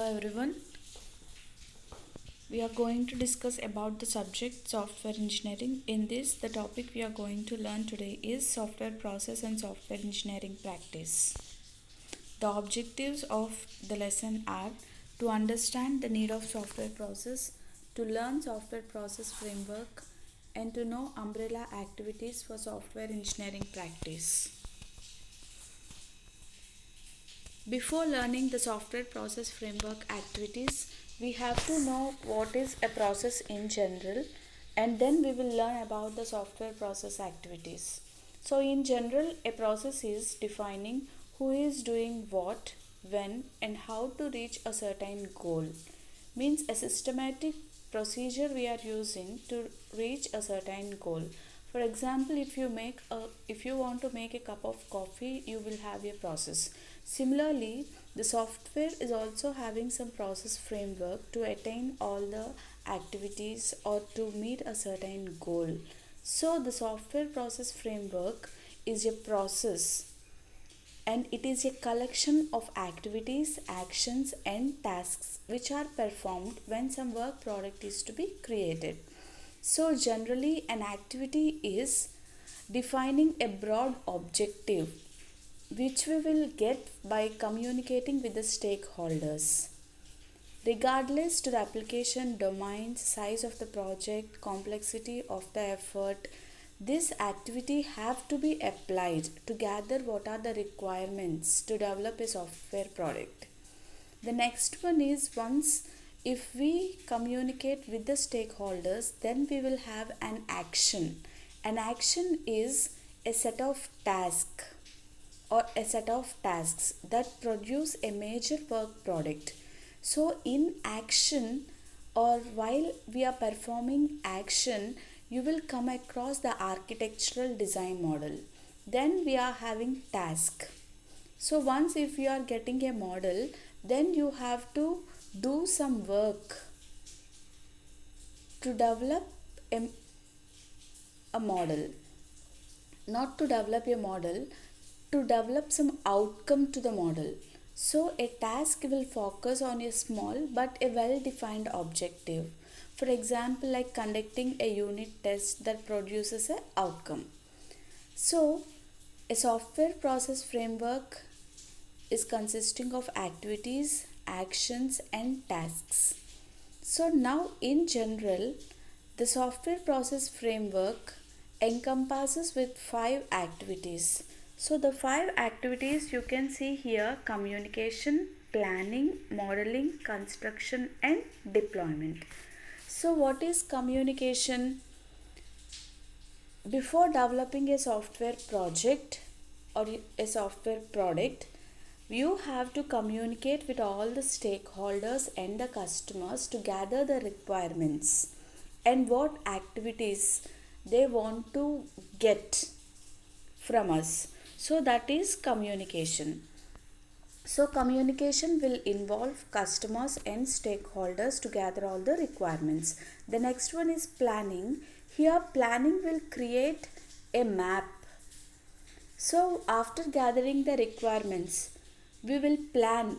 Everyone, we are going to discuss about the subject software engineering. In this, the topic we are going to learn today is software process and software engineering practice. The objectives of the lesson are to understand the need of software process, to learn software process framework, and to know umbrella activities for software engineering practice. Before learning the software process framework activities, we have to know what is a process in general, and then we will learn about the software process activities. So, in general, a process is defining who is doing what, when, and how to reach a certain goal. Means a systematic procedure we are using to reach a certain goal. For example, if you want to make a cup of coffee, you will have a process. Similarly, the software is also having some process framework to attain all the activities or to meet a certain goal. So the software process framework is a process, and it is a collection of activities, actions, and tasks which are performed when some work product is to be created. So, generally, an activity is defining a broad objective which we will get by communicating with the stakeholders. Regardless to the application domain, size of the project, complexity of the effort, this activity have to be applied to gather what are the requirements to develop a software product. The next one is, once if we communicate with the stakeholders, then we will have an action. An action is a set of tasks or a set of tasks that produce a major work product. So in action, or while we are performing action, you will come across the architectural design model. Then we are having task. So once if you are getting a model, then you have to do some work to develop a, a model. Not to develop a model, to develop some outcome to the model. So a task will focus on a small but a well defined objective. For example, like conducting a unit test that produces an outcome. So a software process framework is consisting of activities, actions, and tasks. So now in general, the software process framework encompasses with 5 activities. So the 5 activities you can see here: communication, planning, modeling, construction, and deployment. So what is communication? Before developing a software project or a software product, you have to communicate with all the stakeholders and the customers to gather the requirements and what activities they want to get from us. So that is communication. So communication will involve customers and stakeholders to gather all the requirements. The next one is planning. Here planning will create a map. So after gathering the requirements, we will plan,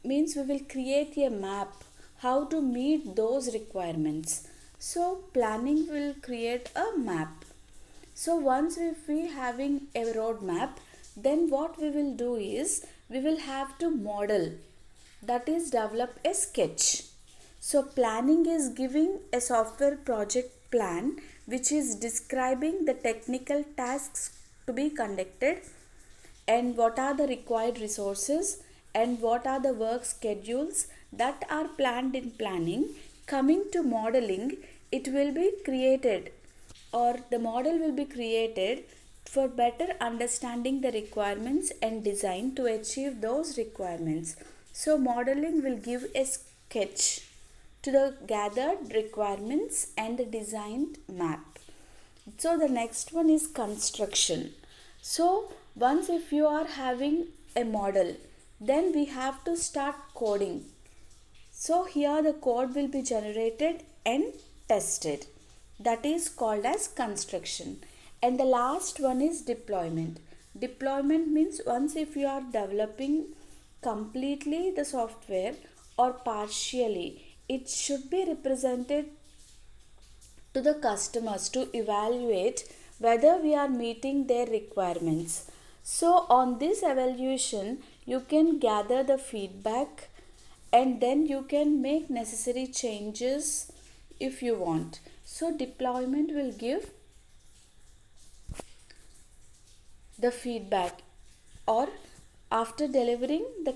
means we will create a map how to meet those requirements. So planning will create a map. So once if we having a roadmap, then what we will do is we will have to model, that is develop a sketch. So planning is giving a software project plan which is describing the technical tasks to be conducted and what are the required resources and what are the work schedules that are planned in planning. Coming to modeling, it will be created, or the model will be created for better understanding the requirements and design to achieve those requirements. So modeling will give a sketch to the gathered requirements and the designed map. So the next one is construction. So once if you are having a model, then we have to start coding. So here the code will be generated and tested. That is called as construction. And the last one is deployment. Deployment means once if you are developing completely the software or partially. It should be represented to the customers to evaluate whether we are meeting their requirements. So, on this evaluation, you can gather the feedback and then you can make necessary changes if you want. So, deployment will give the feedback or after delivering the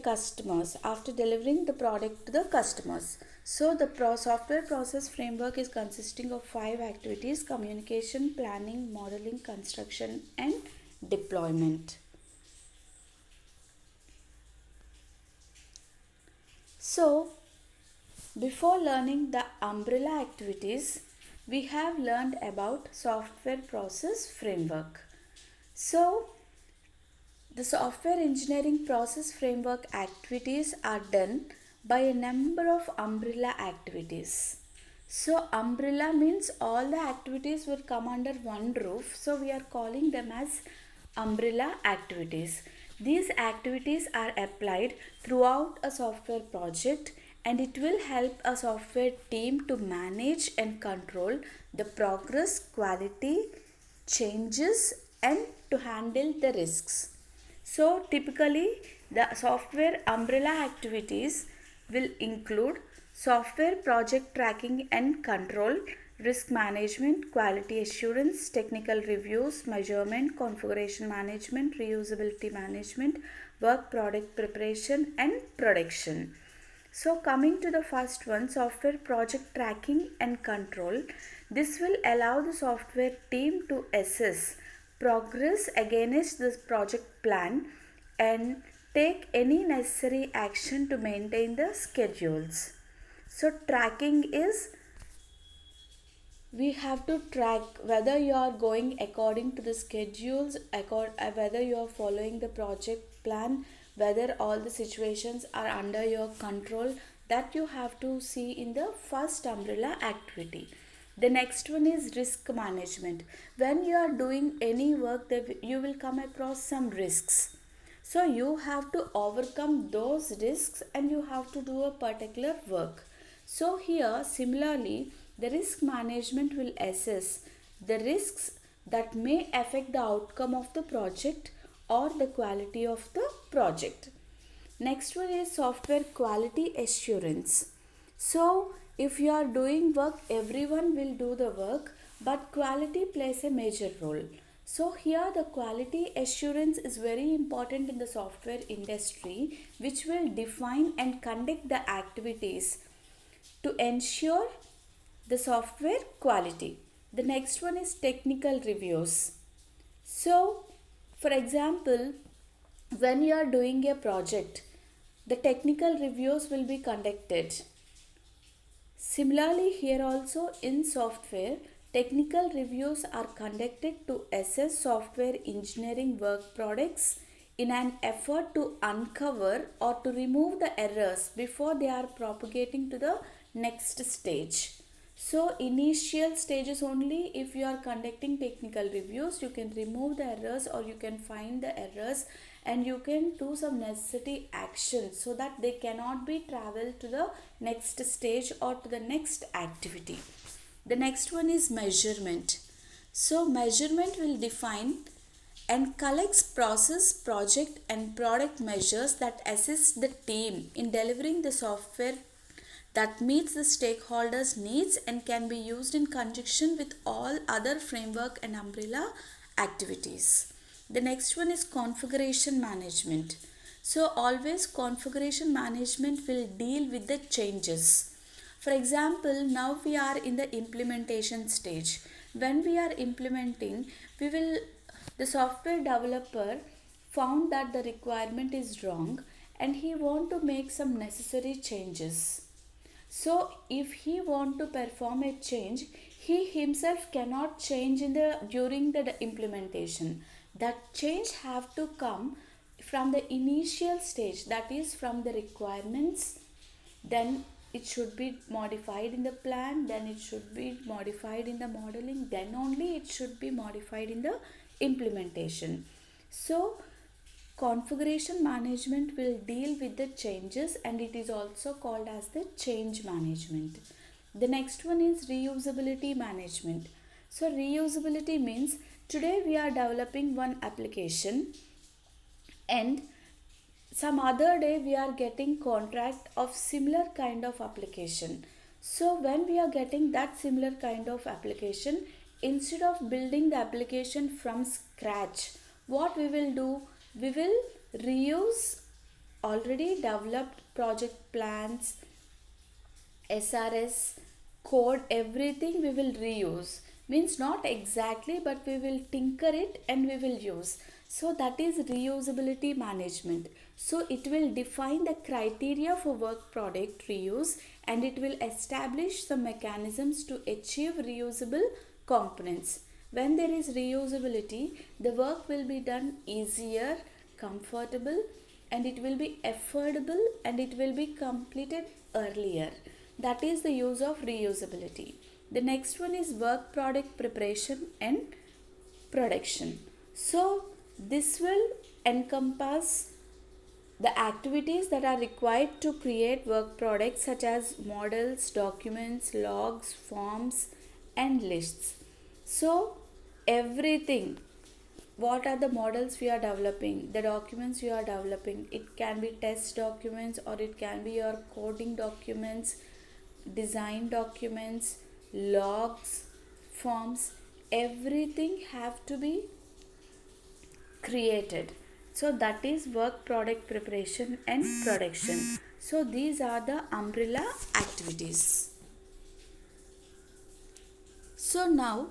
product to the customers. So the software process framework is consisting of 5 activities: communication, planning, modeling, construction and deployment. So before learning the umbrella activities, we have learned about software process framework. So the software engineering process framework activities are done by a number of umbrella activities. So umbrella means all the activities will come under one roof. So we are calling them as umbrella activities. These activities are applied throughout a software project and it will help a software team to manage and control the progress, quality, changes and to handle the risks. So typically the software umbrella activities will include software project tracking and control, risk management, quality assurance, technical reviews, measurement, configuration management, reusability management, work product preparation and production. So coming to the first one, software project tracking and control. This will allow the software team to assess progress against this project plan and take any necessary action to maintain the schedules. So tracking is, we have to track whether you are going according to the schedules, whether you are following the project plan, whether all the situations are under your control. That you have to see in the first umbrella activity. The next one is risk management. When you are doing any work, you will come across some risks. So you have to overcome those risks and you have to do a particular work. So here similarly the risk management will assess the risks that may affect the outcome of the project or the quality of the project. Next one is software quality assurance. So if you are doing work, everyone will do the work, but quality plays a major role. So here the quality assurance is very important in the software industry, which will define and conduct the activities to ensure the software quality. The next one is technical reviews. So for example, when you are doing a project, the technical reviews will be conducted. Similarly, here also in software, technical reviews are conducted to assess software engineering work products in an effort to uncover or to remove the errors before they are propagating to the next stage. So initial stages only, if you are conducting technical reviews, you can remove the errors or you can find the errors and you can do some necessary actions so that they cannot be traveled to the next stage or to the next activity. The next one is measurement. So measurement will define and collects process, project and product measures that assist the team in delivering the software that meets the stakeholders' needs and can be used in conjunction with all other framework and umbrella activities. The next one is configuration management. So always configuration management will deal with the changes. For example, now we are in the implementation stage. When we are implementing, the software developer found that the requirement is wrong and he want to make some necessary changes. So if he want to perform a change, he himself cannot change during the implementation. That change have to come from the initial stage, that is from the requirements, then it should be modified in the plan, then it should be modified in the modeling, then only it should be modified in the implementation. So configuration management will deal with the changes, and it is also called as the change management. The next one is reusability management. So reusability means today we are developing one application, and some other day we are getting contract of similar kind of application. So when we are getting that similar kind of application, instead of building the application from scratch, what we will do, we will reuse already developed project plans, SRS code, everything we will reuse. Means not exactly, but we will tinker it and we will use. So that is reusability management. So it will define the criteria for work product reuse, and it will establish some mechanisms to achieve reusable components. When there is reusability, the work will be done easier, comfortable, and it will be affordable, and it will be completed earlier. That is the use of reusability. The next one is work product preparation and production. So this will encompass the activities that are required to create work products such as models, documents, logs, forms, and lists. So everything, what are the models we are developing, the documents we are developing, it can be test documents or it can be your coding documents, design documents, logs, forms, everything have to be created. So that is work product preparation and production. So these are the umbrella activities. So now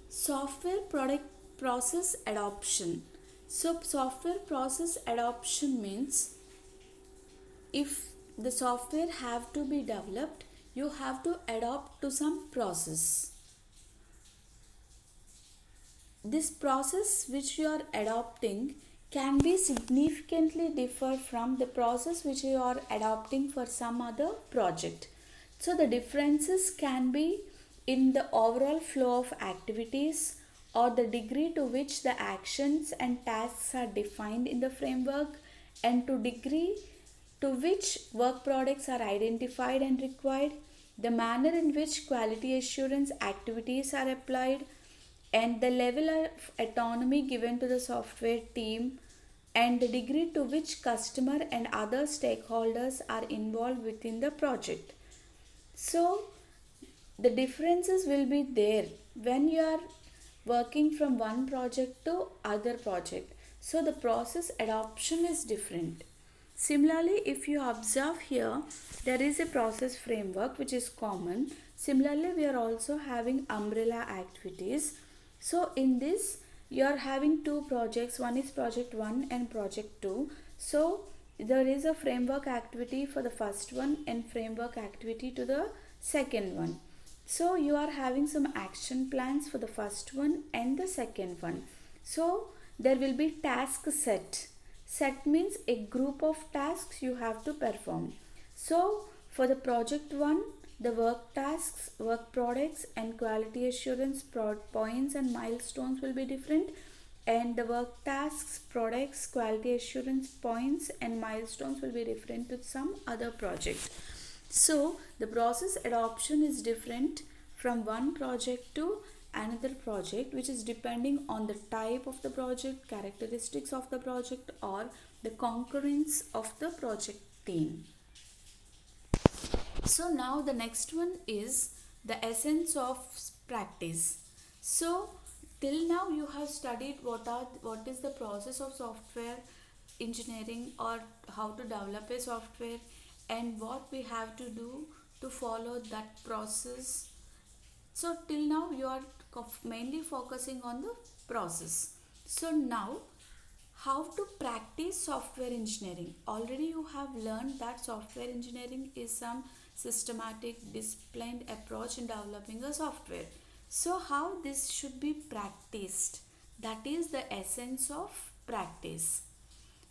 software product process adoption. So software process adoption means if the software have to be developed, you have to adopt to some process. This process which you are adopting can be significantly differ from the process which you are adopting for some other project. So the differences can be in the overall flow of activities or the degree to which the actions and tasks are defined in the framework, and to degree to which work products are identified and required, the manner in which quality assurance activities are applied, and the level of autonomy given to the software team, and the degree to which customer and other stakeholders are involved within the project. So the differences will be there when you are working from one project to other project. So the process adoption is different. Similarly, if you observe here, there is a process framework which is common. Similarly, we are also having umbrella activities. So in this, you are having two projects. One is project 1 and project 2. So there is a framework activity for the first one and framework activity to the second one. So you are having some action plans for the first one and the second one. So there will be task set. Set means a group of tasks you have to perform. So for the project 1, the work tasks, work products, and quality assurance points and milestones will be different, and the work tasks, products, quality assurance points and milestones will be different to some other project. So the process adoption is different from one project to another project, which is depending on the type of the project, characteristics of the project, or the concurrence of the project team. So now the next one is the essence of practice. So till now you have studied what is the process of software engineering or how to develop a software and what we have to do to follow that process. So till now you are mainly focusing on the process. So now how to practice software engineering. Already you have learned that software engineering is some systematic disciplined approach in developing a software. So how this should be practiced, that is the essence of practice.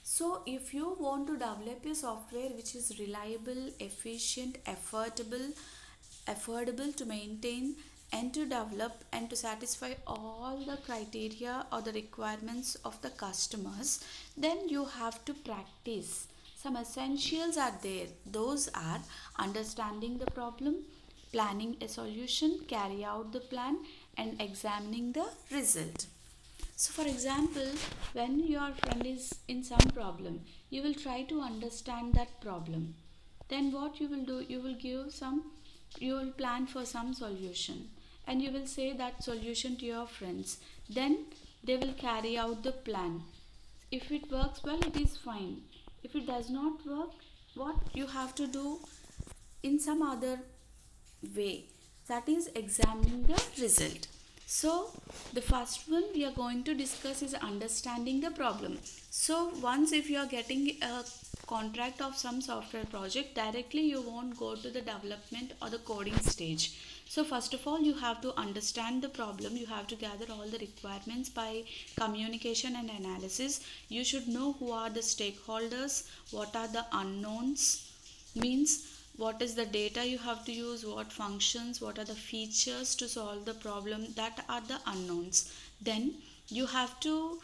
So if you want to develop a software which is reliable, efficient, affordable to maintain, and to develop and to satisfy all the criteria or the requirements of the customers, then you have to practice. Some essentials are there. Those are understanding the problem, planning a solution, carry out the plan, and examining the result. So, for example, when your friend is in some problem, you will try to understand that problem. Then, what you will do, you will plan for some solution and you will say that solution to your friends. Then, they will carry out the plan. If it works well, it is fine. If it does not work, what you have to do in some other way, that is examining the result. So the first one we are going to discuss is understanding the problem. So once if you are getting a contract of some software project, directly you won't go to the development or the coding stage. So first of all, you have to understand the problem. You have to gather all the requirements by communication and analysis. You should know who are the stakeholders, what are the unknowns, means what is the data you have to use, what functions, what are the features to solve the problem, that are the unknowns. Then you have to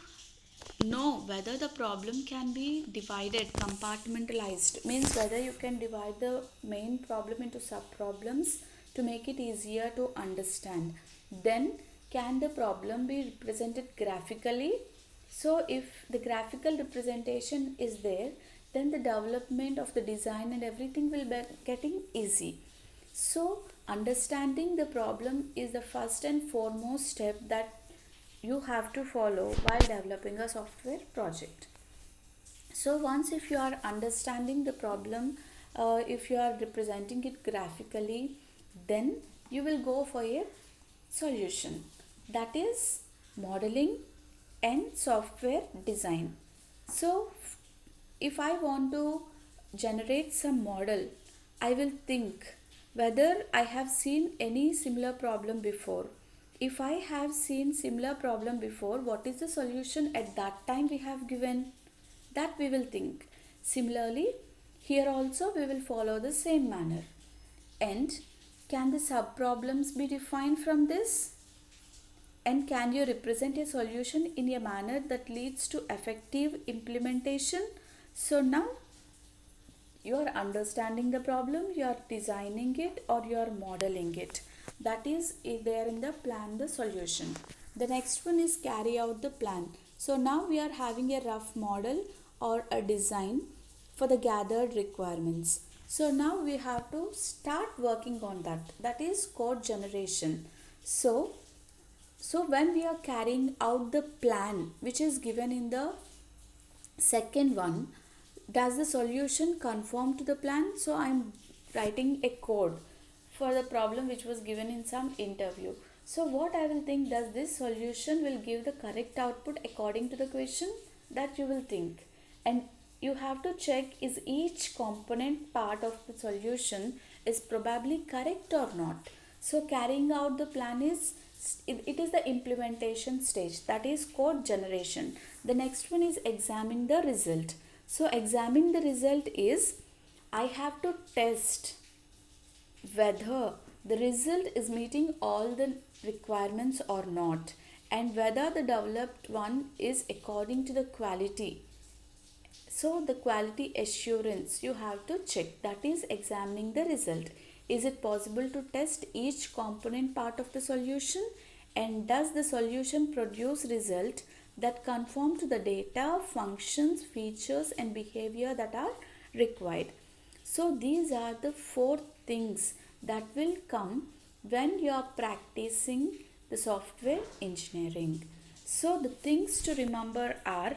know whether the problem can be divided, compartmentalized, means whether you can divide the main problem into sub problems to make it easier to understand. Then can the problem be represented graphically? So if the graphical representation is there, then the development of the design and everything will be getting easy. So understanding the problem is the first and foremost step that you have to follow while developing a software project. So once if you are understanding the problem, if you are representing it graphically, then you will go for a solution, that is modeling and software design. So if I want to generate some model, I will think whether I have seen any similar problem before. If I have seen similar problem before, what is the solution at that time we have given? That we will think. Similarly, here also we will follow the same manner. And can the sub problems be defined from this? And can you represent a solution in a manner that leads to effective implementation? So now you are understanding the problem, you are designing it or you are modeling it. That is there in the plan the solution. The next one is carry out the plan. So now we are having a rough model or a design for the gathered requirements. So now we have to start working on that. That is code generation. So when we are carrying out the plan which is given in the second one, does the solution conform to the plan? So I am writing a code for the problem which was given in some interview. So what I will think, does this solution will give the correct output according to the question? That you will think. And you have to check, is each component part of the solution is probably correct or not. So carrying out the plan is, it is the implementation stage, that is code generation. The next one is examine the result. So examining the result is, I have to test whether the result is meeting all the requirements or not, and whether the developed one is according to the quality. So the quality assurance you have to check, that is examining the result. Is it possible to test each component part of the solution, and does the solution produce result that conform to the data, functions, features and behavior that are required. So these are the 4 things that will come when you are practicing the software engineering. So the things to remember are,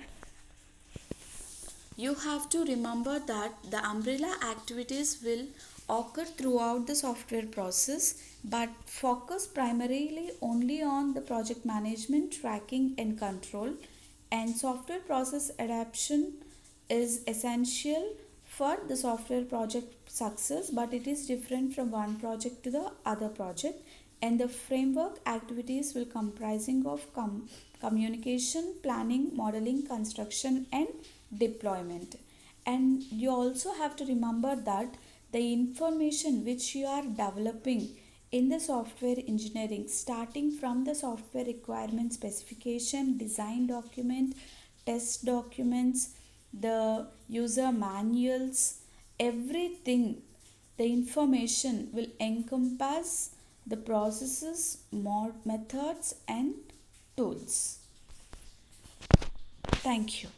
you have to remember that the umbrella activities will occur throughout the software process, but focus primarily only on the project management, tracking and control. And software process adaptation is essential for the software project success, but it is different from one project to the other project. And the framework activities will comprising of communication, planning, modeling, construction and deployment. And you also have to remember that the information which you are developing In the software engineering, starting from the software requirement specification, design document, test documents, the user manuals, everything, the information will encompass the processes, methods, and tools. Thank you.